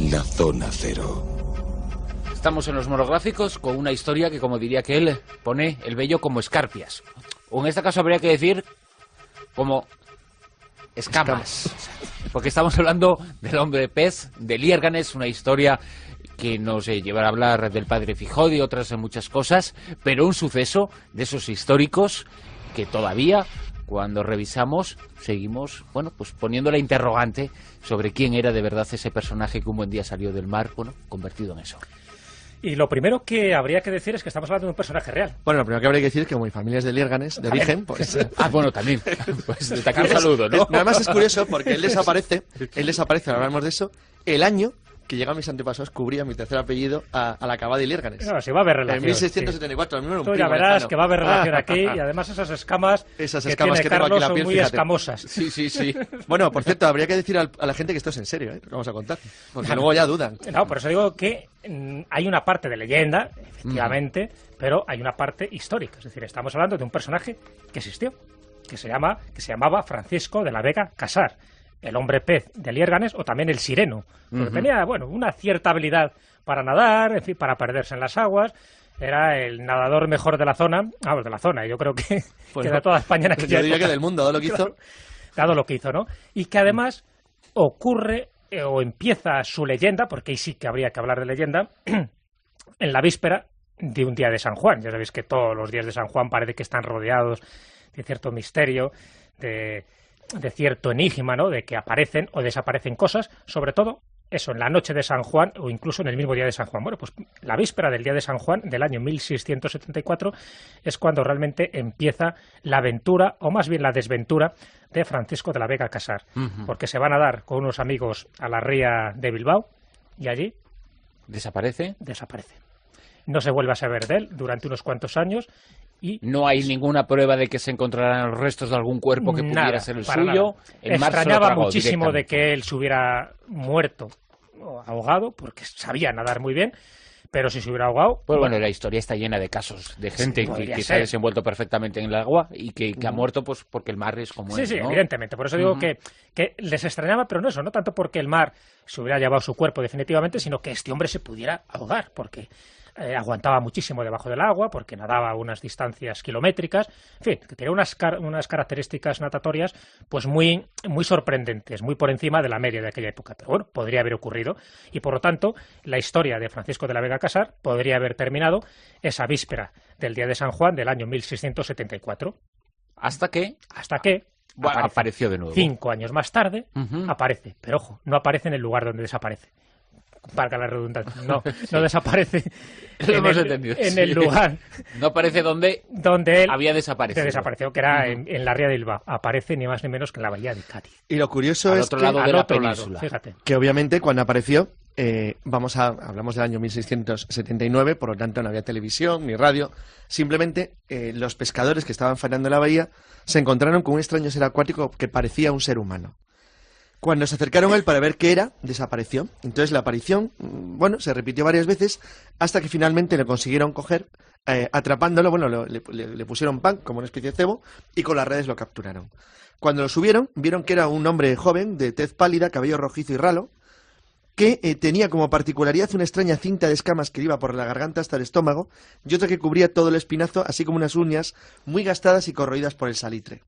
la zona cero. Estamos en los monográficos con una historia que, como diría que él, pone el vello como escarpias. O en este caso habría que decir como escamas. Porque estamos hablando del hombre pez, de Liérganes, una historia que nos llevará a hablar del padre Fijó y otras muchas cosas, pero un suceso de esos históricos que todavía, cuando revisamos, seguimos, bueno, pues poniendo la interrogante sobre quién era de verdad ese personaje que un buen día salió del mar, bueno, convertido en eso. Y lo primero que habría que decir es que estamos hablando de un personaje real. Bueno, lo primero que habría que decir es que como mi familia es de Liérganes, de origen, pues... Bueno, también. Pues desde aquí un saludo, ¿no? Además es curioso porque él desaparece, ahora hablamos de eso, el año que llega a mis antepasados cubría mi tercer apellido a la Cava de Liérganes. No, sí va a haber relación. En 1674, a mí me era un Tú ya primo verás lejano. que va a haber relación aquí, y además esas escamas que tiene que tengo aquí Carlos en la son piel, muy fíjate. escamosas. Sí. Bueno, por cierto, habría que decir a la gente que esto es en serio, ¿eh? Lo vamos a contar, porque luego ya dudan. No, por eso digo que hay una parte de leyenda, efectivamente, pero hay una parte histórica. Es decir, estamos hablando de un personaje que existió, que se llamaba Francisco de la Vega Casar, el hombre pez de Liérganes, o también el sireno, porque tenía, bueno, una cierta habilidad para nadar, en fin, para perderse en las aguas. Era el nadador mejor de la zona, yo creo que, Pues que de toda España en aquella yo diría época. que del mundo, dado lo que hizo. Dado lo que hizo, ¿no? Y que además ocurre o empieza su leyenda, porque ahí sí que habría que hablar de leyenda, en la víspera de un día de San Juan. Ya sabéis que todos los días de San Juan parece que están rodeados de cierto misterio, de cierto enigma, ¿no? De que aparecen o desaparecen cosas, sobre todo eso, en la noche de San Juan o incluso en el mismo día de San Juan. Bueno, pues la víspera del día de San Juan del año 1674 es cuando realmente empieza la aventura, o más bien la desventura, de Francisco de la Vega Casar, porque se van a dar con unos amigos a la ría de Bilbao y allí ¿Desaparece? No se vuelve a saber de él durante unos cuantos años. Y no hay ninguna prueba de que se encontraran los restos de algún cuerpo que pudiera ser el suyo. Extrañaba muchísimo de que él se hubiera muerto o ahogado, porque sabía nadar muy bien, pero si se hubiera ahogado... Pues bueno, la historia está llena de casos de gente que se ha desenvuelto perfectamente en el agua y que ha muerto pues porque el mar es como es, Sí, ¿no? evidentemente. Por eso digo que les extrañaba, pero no eso, no tanto porque el mar se hubiera llevado su cuerpo definitivamente, sino que este hombre se pudiera ahogar, porque... aguantaba muchísimo debajo del agua porque nadaba a unas distancias kilométricas, en fin, que tenía unas características natatorias pues muy sorprendentes, muy por encima de la media de aquella época, pero bueno, podría haber ocurrido y por lo tanto la historia de Francisco de la Vega Casar podría haber terminado esa víspera del día de San Juan del año 1674. Hasta que apareció de nuevo. 5 años más tarde aparece, pero ojo, no aparece en el lugar donde desaparece. Valga la redundancia, no desaparece en el lugar. No aparece donde él había desaparecido. Desapareció, que era en la ría de Bilbao. Aparece ni más ni menos que en la bahía de Cádiz. Y lo curioso al es otro que lado de la península. Fíjate. Que obviamente cuando apareció, hablamos del año 1679, por lo tanto no había televisión ni radio. Simplemente los pescadores que estaban faenando en la bahía se encontraron con un extraño ser acuático que parecía un ser humano. Cuando se acercaron a él para ver qué era, desapareció. Entonces la aparición, se repitió varias veces hasta que finalmente le consiguieron coger, atrapándolo, le pusieron pan como una especie de cebo y con las redes lo capturaron. Cuando lo subieron, vieron que era un hombre joven, de tez pálida, cabello rojizo y ralo, que tenía como particularidad una extraña cinta de escamas que iba por la garganta hasta el estómago y otra que cubría todo el espinazo, así como unas uñas muy gastadas y corroídas por el salitre.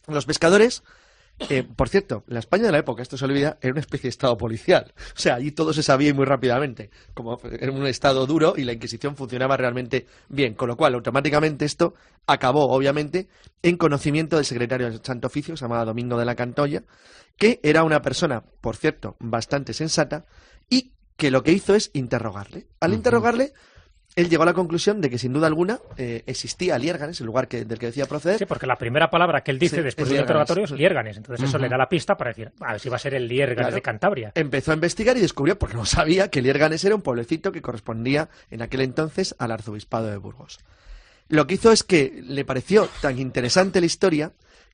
Los pescadores... por cierto, la España de la época, esto se olvida, era una especie de estado policial. O sea, allí todo se sabía y muy rápidamente. Como era un estado duro y la Inquisición funcionaba realmente bien. Con lo cual, automáticamente esto acabó, obviamente, en conocimiento del secretario del Santo Oficio, que se llamaba Domingo de la Cantoya, que era una persona, por cierto, bastante sensata y que lo que hizo es interrogarle. Al interrogarle... Él llegó a la conclusión de que, sin duda alguna, existía Liérganes, el lugar del que decía proceder. Sí, porque la primera palabra que él dice después del interrogatorio es Liérganes. Entonces eso le da la pista para decir, a ver si va a ser el Liérganes de Cantabria. Empezó a investigar y descubrió, porque no sabía, que Liérganes era un pueblecito que correspondía en aquel entonces al arzobispado de Burgos. Lo que hizo es que le pareció tan interesante la historia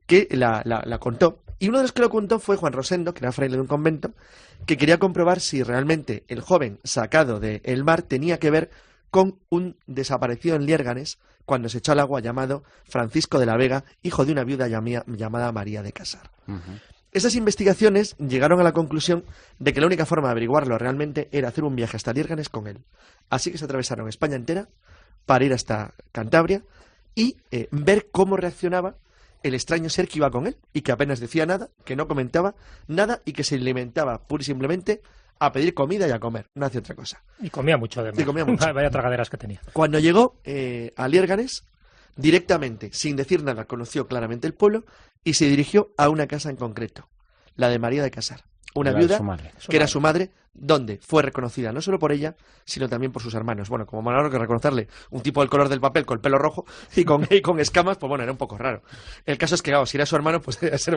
que la contó. Y uno de los que lo contó fue Juan Rosendo, que era fraile de un convento, que quería comprobar si realmente el joven sacado del mar tenía que ver con un desaparecido en Liérganes cuando se echó al agua llamado Francisco de la Vega, hijo de una viuda llamada María de Casar. Esas investigaciones llegaron a la conclusión de que la única forma de averiguarlo realmente era hacer un viaje hasta Liérganes con él. Así que se atravesaron España entera para ir hasta Cantabria y ver cómo reaccionaba el extraño ser que iba con él y que apenas decía nada, que no comentaba nada y que se alimentaba pura y simplemente a pedir comida y a comer, no hacía otra cosa. Y comía mucho, además. Y comía mucho. Vaya tragaderas que tenía. Cuando llegó a Liérganes, directamente, sin decir nada, conoció claramente el pueblo y se dirigió a una casa en concreto, la de María de Casar, una viuda que era su madre, donde fue reconocida no solo por ella, sino también por sus hermanos. Bueno, como manera que reconocerle un tipo del color del papel con el pelo rojo y con escamas, pues bueno, era un poco raro. El caso es que, claro, si era su hermano, pues debe ser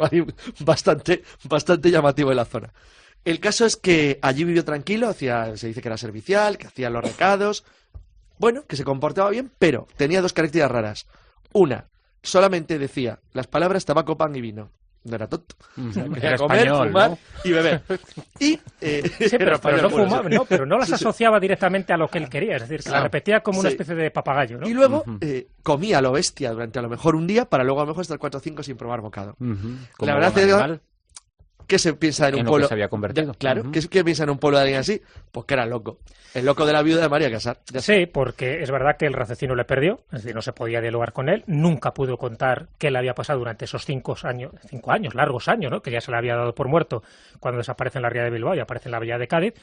bastante llamativo en la zona. El caso es que allí vivió tranquilo, se dice que era servicial, que hacía los recados, bueno, que se comportaba bien, pero tenía dos características raras. Una, solamente decía las palabras tabaco, pan y vino. No era tonto. Era comer, español, fumar, ¿no? Y beber. Y, sí, pero no las asociaba directamente a lo que él quería. Es decir, que la repetía como una especie de papagayo, ¿no? Y luego comía a lo bestia durante a lo mejor un día para luego a lo mejor estar 4 o 5 sin probar bocado. La verdad es ¿qué se piensa en un pueblo? Que se había convertido. Claro, ¿qué piensa en un pueblo de alguien así? Pues que era loco. El loco de la viuda de María Casar. Sí, porque es verdad que el raciocinio le perdió, es decir, no se podía dialogar con él, nunca pudo contar qué le había pasado durante esos 5 años, largos años, ¿no? Que ya se le había dado por muerto cuando desaparece en la ría de Bilbao y aparece en la villa de Cádiz.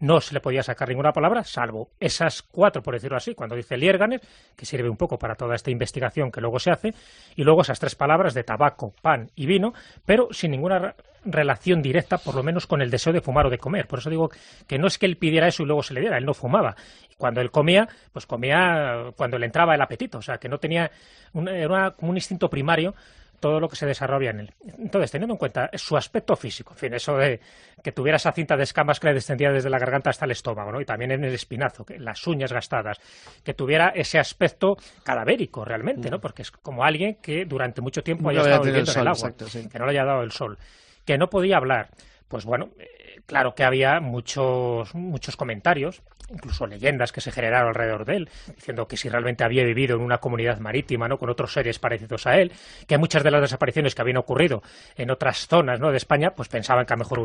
No se le podía sacar ninguna palabra, salvo esas 4, por decirlo así, cuando dice Liérganes, que sirve un poco para toda esta investigación que luego se hace, y luego esas 3 palabras de tabaco, pan y vino, pero sin ninguna relación directa, por lo menos con el deseo de fumar o de comer. Por eso digo que no es que él pidiera eso y luego se le diera, él no fumaba. Y cuando él comía, pues comía cuando le entraba el apetito, o sea, que no tenía era como un instinto primario todo lo que se desarrolla en él. Entonces, teniendo en cuenta su aspecto físico, en fin, eso de que tuviera esa cinta de escamas que le descendía desde la garganta hasta el estómago, ¿no? Y también en el espinazo, las uñas gastadas, que tuviera ese aspecto cadavérico realmente, ¿no? Porque es como alguien que durante mucho tiempo haya estado viviendo en el agua, que no le haya dado el sol, que no podía hablar. Pues bueno, claro que había muchos comentarios, incluso leyendas que se generaron alrededor de él, diciendo que si realmente había vivido en una comunidad marítima, ¿no? Con otros seres parecidos a él, que muchas de las desapariciones que habían ocurrido en otras zonas, ¿no? de España, pues pensaban que a lo mejor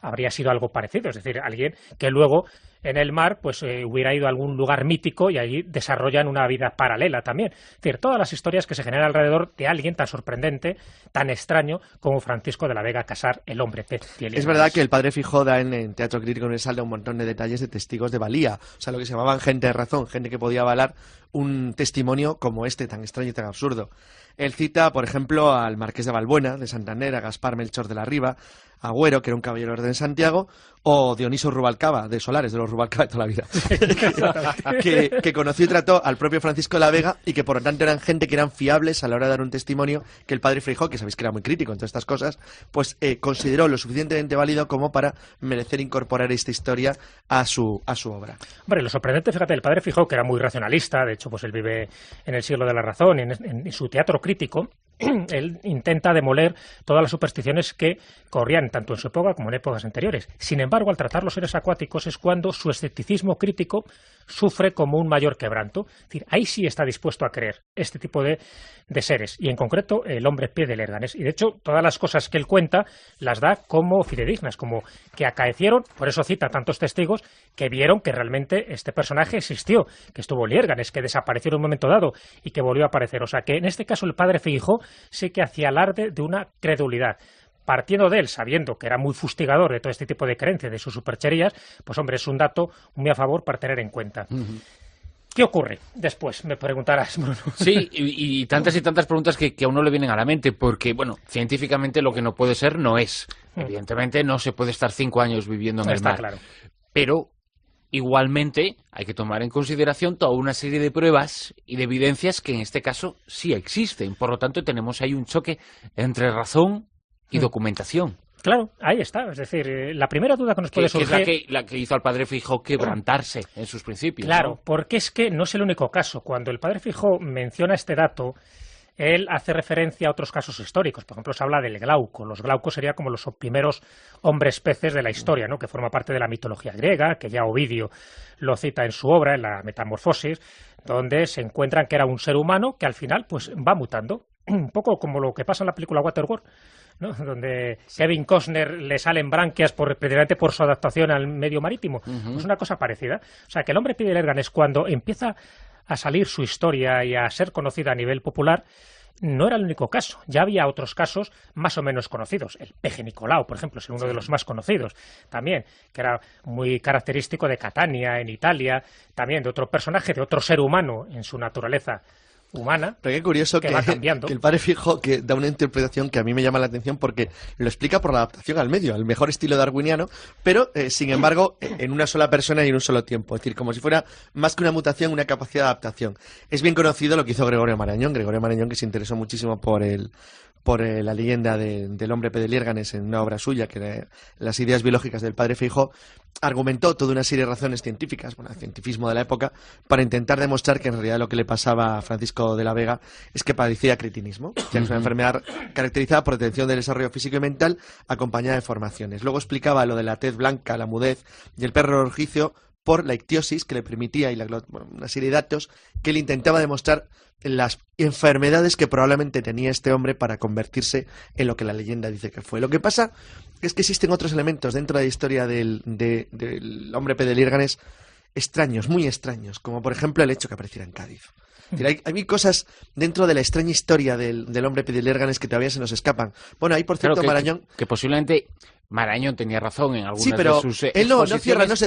habría sido algo parecido, es decir, alguien que luego en el mar pues hubiera ido a algún lugar mítico y allí desarrollan una vida paralela también. Es decir, todas las historias que se generan alrededor de alguien tan sorprendente, tan extraño como Francisco de la Vega Casar, el hombre pez. Es verdad que el padre Fijó da en Teatro Crítico Universal da un montón de detalles de testigos de valía, o sea, lo que se llamaban gente de razón, gente que podía avalar un testimonio como este, tan extraño y tan absurdo. Él cita, por ejemplo, al Marqués de Valbuena, de Santander, a Gaspar Melchor de la Riva, Agüero, que era un caballero de Santiago, o Dioniso Rubalcaba, de Solares, de los Rubalcaba de toda la vida, que conoció y trató al propio Francisco de la Vega y que por lo tanto eran gente que eran fiables a la hora de dar un testimonio que el padre Feijó, que sabéis que era muy crítico en todas estas cosas, pues consideró lo suficientemente válido como para merecer incorporar esta historia a su obra. Hombre, lo sorprendente, fíjate, el padre Feijó, que era muy racionalista, de hecho pues él vive en el siglo de la razón, y en su teatro crítico, él intenta demoler todas las supersticiones que corrían tanto en su época como en épocas anteriores. Sin embargo, al tratar los seres acuáticos es cuando su escepticismo crítico sufre como un mayor quebranto. Es decir, ahí sí está dispuesto a creer este tipo de seres, y en concreto el hombre pez de Liérganes. Y de hecho, todas las cosas que él cuenta las da como fidedignas, como que acaecieron, por eso cita tantos testigos que vieron que realmente este personaje existió, que estuvo en Liérganes, que desapareció en un momento dado y que volvió a aparecer. O sea que en este caso el padre Feijó sí que hacía alarde de una credulidad. Partiendo de él, sabiendo que era muy fustigador de todo este tipo de creencias, de sus supercherías, pues hombre, es un dato muy a favor para tener en cuenta. ¿Qué ocurre después? Me preguntarás, Bruno. Sí, y tantas preguntas que a uno le vienen a la mente, porque, bueno, científicamente lo que no puede ser no es. Evidentemente no se puede estar 5 años viviendo en el mar. Claro. Pero igualmente hay que tomar en consideración toda una serie de pruebas y de evidencias que en este caso sí existen. Por lo tanto, tenemos ahí un choque entre razón y documentación. Claro, ahí está. Es decir, la primera duda que nos puede surgir... Que es la que hizo al padre Feijó quebrantarse en sus principios. Claro, ¿no? Porque es que no es el único caso. Cuando el padre Feijó menciona este dato, él hace referencia a otros casos históricos. Por ejemplo, se habla del Glauco. Los Glaucos serían como los primeros hombres peces de la historia, ¿no? Que forma parte de la mitología griega, que ya Ovidio lo cita en su obra, en la Metamorfosis, donde se encuentran que era un ser humano que al final pues va mutando. un poco como lo que pasa en la película Waterworld, ¿no? Donde Kevin Costner le salen branquias precisamente por su adaptación al medio marítimo. Pues una cosa parecida. O sea, que El hombre pide Lerganes, cuando empieza a salir su historia y a ser conocida a nivel popular, no era el único caso. Ya había otros casos más o menos conocidos. El peje Nicolau, por ejemplo, es uno de los más conocidos también, que era muy característico de Catania, en Italia, también de otro personaje, de otro ser humano en su naturaleza humana. Pero qué curioso que va cambiando. Que el padre Fijo que da una interpretación que a mí me llama la atención porque lo explica por la adaptación al medio, al mejor estilo darwiniano, pero sin embargo en una sola persona y en un solo tiempo. Es decir, como si fuera más que una mutación, una capacidad de adaptación. Es bien conocido lo que hizo Gregorio Marañón, que se interesó muchísimo por la leyenda del hombre P. de Liérganes en una obra suya, que era Las ideas biológicas del padre Feijó, argumentó toda una serie de razones científicas, el cientifismo de la época, para intentar demostrar que en realidad lo que le pasaba a Francisco de la Vega es que padecía cretinismo, que es una enfermedad caracterizada por detención del desarrollo físico y mental acompañada de formaciones. Luego explicaba lo de la tez blanca, la mudez y el perro rojizo por la ictiosis que le permitía y una serie de datos que le intentaba demostrar las enfermedades que probablemente tenía este hombre para convertirse en lo que la leyenda dice que fue. Lo que pasa es que existen otros elementos dentro de la historia del hombre P. de Liérganes extraños, muy extraños, como por ejemplo el hecho que apareciera en Cádiz. Es decir, hay cosas dentro de la extraña historia del hombre P. de Liérganes que todavía se nos escapan. Bueno, ahí por cierto, Marañón... Que posiblemente Marañón tenía razón en algunas pero de sus él no se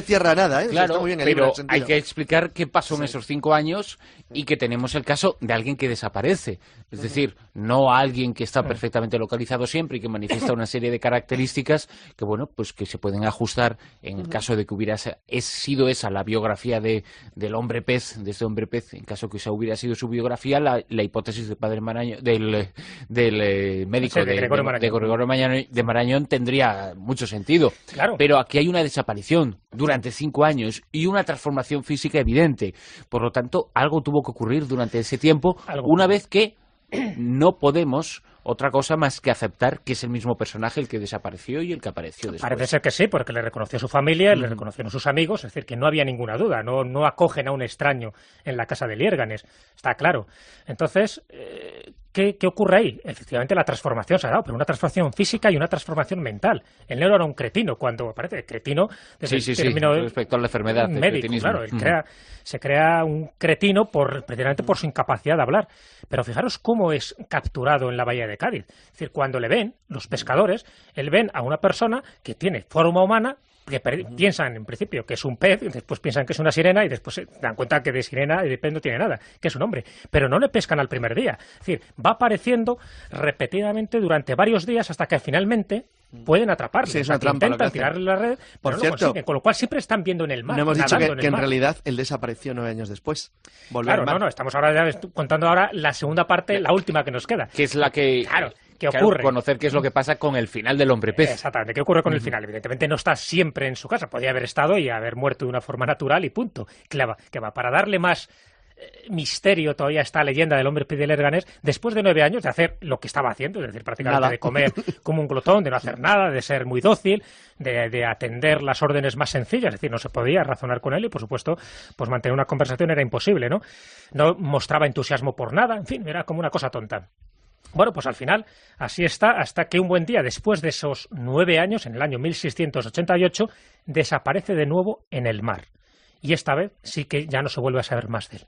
cierra nada, ¿eh? Claro, está muy bien el pero libro, hay que explicar qué pasó en esos 5 años y que tenemos el caso de alguien que desaparece. Es decir, no alguien que está perfectamente localizado siempre y que manifiesta una serie de características que, bueno, pues que se pueden ajustar en el caso de que hubiera sido esa la biografía del hombre pez, de este hombre pez. En caso que esa hubiera sido su biografía, la hipótesis del padre Marañón, del médico de Gregorio Marañón tendría mucho sentido. Claro. Pero aquí hay una desaparición durante 5 años y una transformación física evidente. Por lo tanto, algo tuvo que ocurrir durante ese tiempo, una vez que no podemos otra cosa más que aceptar que es el mismo personaje el que desapareció y el que apareció después. Parece ser que sí, porque le reconoció su familia, le reconocieron sus amigos, es decir, que no había ninguna duda, no acogen a un extraño en la casa de Liérganes, está claro. Entonces, ¿qué ocurre ahí? Efectivamente la transformación se ha dado, pero una transformación física y una transformación mental. El negro era un cretino, cuando aparece cretino desde el término respecto a la enfermedad médico, claro, se crea un cretino precisamente por su incapacidad de hablar. Pero fijaros cómo es capturado en la bahía de Cádiz. Es decir, cuando le ven, los pescadores, ven a una persona que tiene forma humana, que piensan en principio que es un pez, después piensan que es una sirena y después se dan cuenta que de sirena y de pez no tiene nada, que es un hombre. Pero no le pescan al primer día. Es decir, va apareciendo repetidamente durante varios días hasta que finalmente pueden atraparle. Sí, es una trampa. Intentan tirarle la red, por pero cierto, no lo consiguen, con lo cual siempre están viendo en el mar. No hemos dicho que en mar. realidad él desapareció 9 años después. Claro, no, estamos ahora ya contando ahora la segunda parte, la última que nos queda. Que es la que... Claro. ¿Qué ocurre? Conocer qué es lo que pasa con el final del hombre pez. Exactamente, ¿qué ocurre con el final? Evidentemente no está siempre en su casa, podía haber estado y haber muerto de una forma natural y punto. Que va para darle más misterio todavía a esta leyenda del hombre pez de Lerganes, después de 9 años de hacer lo que estaba haciendo, es decir, prácticamente de comer como un glotón, de no hacer nada, de ser muy dócil, de atender las órdenes más sencillas, es decir, no se podía razonar con él y, por supuesto, pues mantener una conversación era imposible, ¿no? No mostraba entusiasmo por nada, en fin, era como una cosa tonta. Bueno, pues al final así está, hasta que un buen día, después de esos 9 años, en el año 1688, desaparece de nuevo en el mar. Y esta vez sí que ya no se vuelve a saber más de él.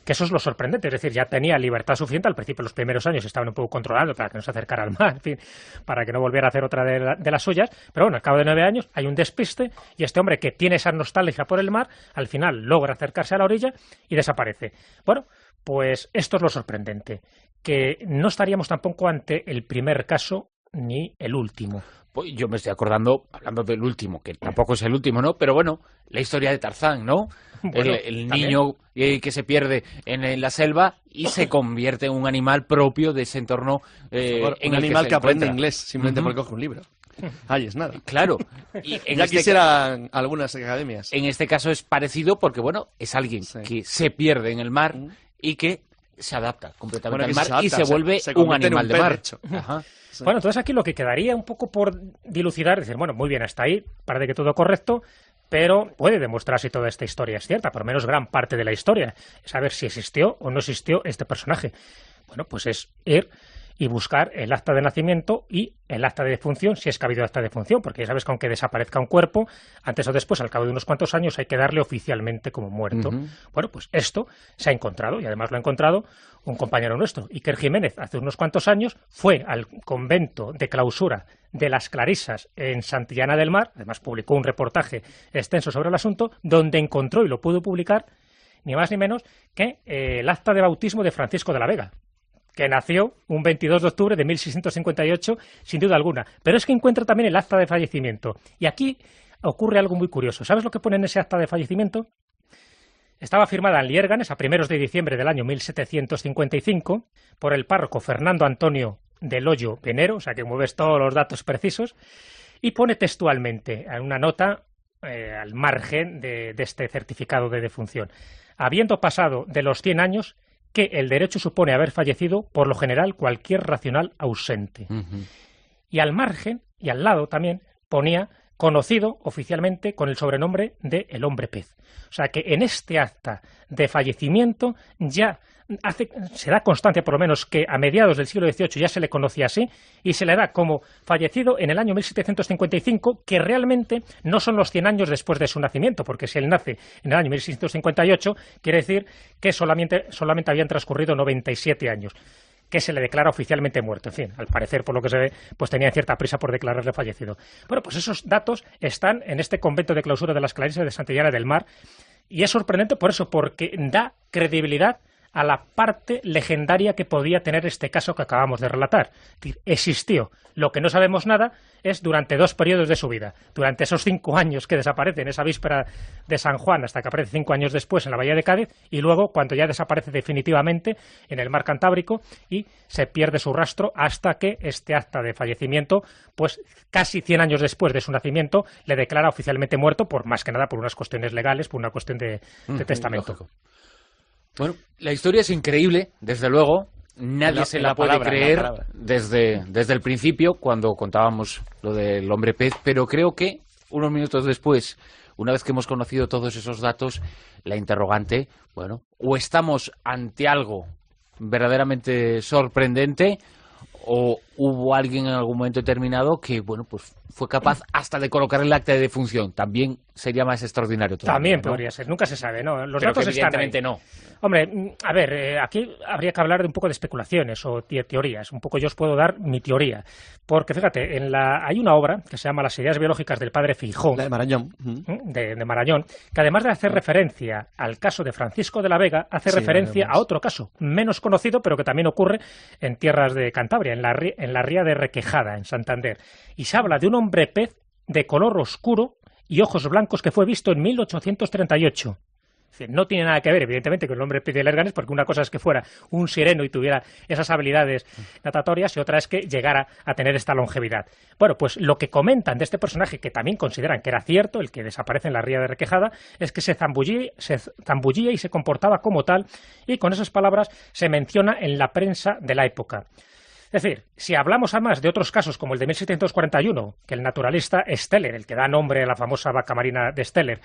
Que eso es lo sorprendente, es decir, ya tenía libertad suficiente, al principio los primeros años estaban un poco controlando para que no se acercara al mar, en fin, para que no volviera a hacer otra de las suyas, pero bueno, al cabo de 9 años hay un despiste y este hombre que tiene esa nostalgia por el mar, al final logra acercarse a la orilla y desaparece. Bueno, pues esto es lo sorprendente, que no estaríamos tampoco ante el primer caso ni el último. Pues yo me estoy acordando, hablando del último, que tampoco es el último, ¿no? Pero bueno, la historia de Tarzán, ¿no? Bueno, el niño que se pierde en la selva y se convierte en un animal propio de ese entorno. Un animal que aprende inglés simplemente porque coge un libro. Ahí es nada. Claro. Y ya quisieran algunas academias. En este caso es parecido porque, bueno, es alguien que se pierde en el mar y que se adapta completamente al mar y se vuelve un animal de mar. Ajá. Sí. Bueno, entonces aquí lo que quedaría un poco por dilucidar, es decir, bueno, muy bien, hasta ahí, parece que todo correcto, pero puede demostrar si toda esta historia es cierta, por lo menos gran parte de la historia, saber si existió o no existió este personaje. Bueno, pues es ir y buscar el acta de nacimiento y el acta de defunción, si es que ha habido acta de defunción, porque ya sabes que aunque desaparezca un cuerpo, antes o después, al cabo de unos cuantos años, hay que darle oficialmente como muerto. Bueno, pues esto se ha encontrado, y además lo ha encontrado un compañero nuestro. Iker Jiménez, hace unos cuantos años, fue al convento de clausura de las Clarisas en Santillana del Mar, además publicó un reportaje extenso sobre el asunto, donde encontró, y lo pudo publicar, ni más ni menos que el acta de bautismo de Francisco de la Vega, que nació un 22 de octubre de 1658, sin duda alguna. Pero es que encuentra también el acta de fallecimiento. Y aquí ocurre algo muy curioso. ¿Sabes lo que pone en ese acta de fallecimiento? Estaba firmada en Liérganes a primeros de diciembre del año 1755 por el párroco Fernando Antonio del Hoyo Venero, o sea que mueves todos los datos precisos, y pone textualmente en una nota al margen de este certificado de defunción: habiendo pasado de los 100 años, que el derecho supone haber fallecido, por lo general, cualquier racional ausente. Y al margen, y al lado también, ponía conocido oficialmente con el sobrenombre de el hombre pez. O sea que en este acta de fallecimiento ya se da constancia, por lo menos, que a mediados del siglo XVIII ya se le conocía así, y se le da como fallecido en el año 1755, que realmente no son los 100 años después de su nacimiento, porque si él nace en el año 1658, quiere decir que solamente habían transcurrido 97 años, que se le declara oficialmente muerto. En fin, al parecer, por lo que se ve, pues tenía cierta prisa por declararle fallecido. Bueno, pues esos datos están en este convento de clausura de las Clarisas de Santillana del Mar, y es sorprendente por eso, porque da credibilidad a la parte legendaria que podía tener este caso que acabamos de relatar. Es decir, existió. Lo que no sabemos nada es durante 2 periodos de su vida. Durante esos 5 años que desaparece en esa víspera de San Juan, hasta que aparece 5 años después en la bahía de Cádiz, y luego cuando ya desaparece definitivamente en el mar Cantábrico y se pierde su rastro hasta que este acta de fallecimiento, pues casi 100 años después de su nacimiento, le declara oficialmente muerto, por más que nada por unas cuestiones legales, por una cuestión de testamento. Lógico. Bueno, la historia es increíble, desde luego. Nadie se la puede creer desde el principio, cuando contábamos lo del hombre pez, pero creo que unos minutos después, una vez que hemos conocido todos esos datos, la interrogante, bueno, o estamos ante algo verdaderamente sorprendente, o hubo alguien en algún momento determinado que, bueno, pues fue capaz hasta de colocar el acta de defunción. También sería más extraordinario todavía, También ¿no? podría ser, nunca se sabe, ¿no? Los Pero datos que están ahí. evidentemente no. Hombre, a ver, aquí habría que hablar de un poco de especulaciones o teorías. Un poco yo os puedo dar mi teoría. Porque, fíjate, hay una obra que se llama Las ideas biológicas del padre Feijó, La de Marañón. de Marañón, que además de hacer referencia al caso de Francisco de la Vega, hace referencia a otro caso, menos conocido, pero que también ocurre en tierras de Cantabria, en la ría de Requejada, en Santander. Y se habla de un hombre pez de color oscuro y ojos blancos que fue visto en 1838. Es decir, no tiene nada que ver, evidentemente, con el hombre pez de Lérganes, porque una cosa es que fuera un sireno y tuviera esas habilidades natatorias, y otra es que llegara a tener esta longevidad. Bueno, pues lo que comentan de este personaje, que también consideran que era cierto, el que desaparece en la ría de Requejada, es que se zambullía y se comportaba como tal, y con esas palabras se menciona en la prensa de la época. Es decir, si hablamos además de otros casos como el de 1741, que el naturalista Steller, el que da nombre a la famosa vaca marina de Steller,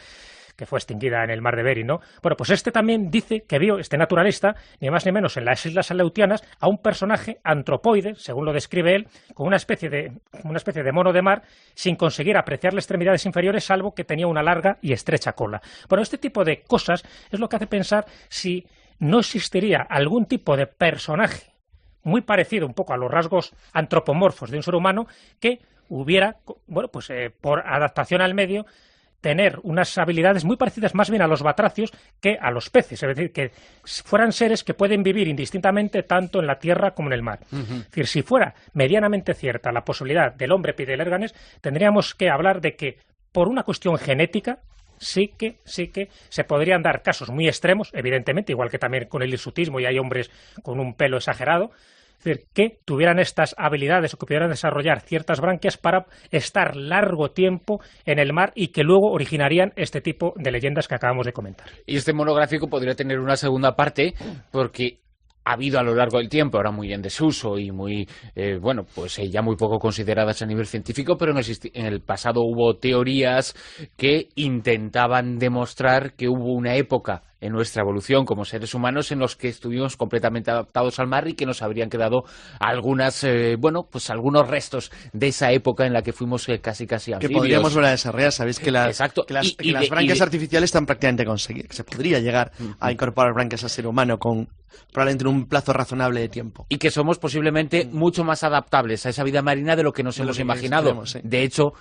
que fue extinguida en el mar de Bering, ¿no? Bueno, pues este también dice que vio, este naturalista, ni más ni menos en las Islas Aleutianas, a un personaje antropoide, según lo describe él, con una especie de mono de mar, sin conseguir apreciarle extremidades inferiores, salvo que tenía una larga y estrecha cola. Bueno, este tipo de cosas es lo que hace pensar si no existiría algún tipo de personaje muy parecido un poco a los rasgos antropomorfos de un ser humano que hubiera, bueno, pues por adaptación al medio, tener unas habilidades muy parecidas más bien a los batracios que a los peces, es decir, que fueran seres que pueden vivir indistintamente tanto en la tierra como en el mar. Es decir, si fuera medianamente cierta la posibilidad del hombre pez de Lérganes, tendríamos que hablar de que, por una cuestión genética, sí que se podrían dar casos muy extremos, evidentemente, igual que también con el hirsutismo, y hay hombres con un pelo exagerado, es decir, que tuvieran estas habilidades o que pudieran desarrollar ciertas branquias para estar largo tiempo en el mar y que luego originarían este tipo de leyendas que acabamos de comentar. Y este monográfico podría tener una segunda parte, porque ha habido a lo largo del tiempo, ahora muy en desuso y muy, ya muy poco consideradas a nivel científico, pero en el pasado hubo teorías que intentaban demostrar que hubo una época en nuestra evolución como seres humanos, en los que estuvimos completamente adaptados al mar y que nos habrían quedado algunos restos de esa época en la que fuimos casi anfibios. Que podríamos volver a desarrollar. Sabéis que las branquias artificiales están prácticamente conseguidas. Se podría llegar a incorporar branquias al ser humano probablemente en un plazo razonable de tiempo. Y que somos posiblemente mucho más adaptables a esa vida marina de lo que nos hemos imaginado. De hecho,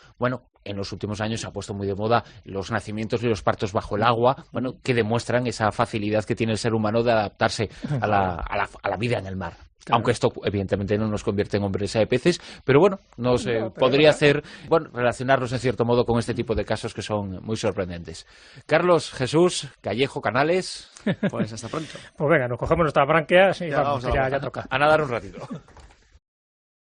en los últimos años se ha puesto muy de moda los nacimientos y los partos bajo el agua, que demuestran esa facilidad que tiene el ser humano de adaptarse a la vida en el mar. Claro. Aunque esto evidentemente no nos convierte en hombres de peces, pero podría hacer relacionarnos en cierto modo con este tipo de casos que son muy sorprendentes. Carlos, Jesús, Callejo, Canales. Pues hasta pronto. Pues venga, nos cogemos nuestras branquias y ya toca. A nadar un ratito.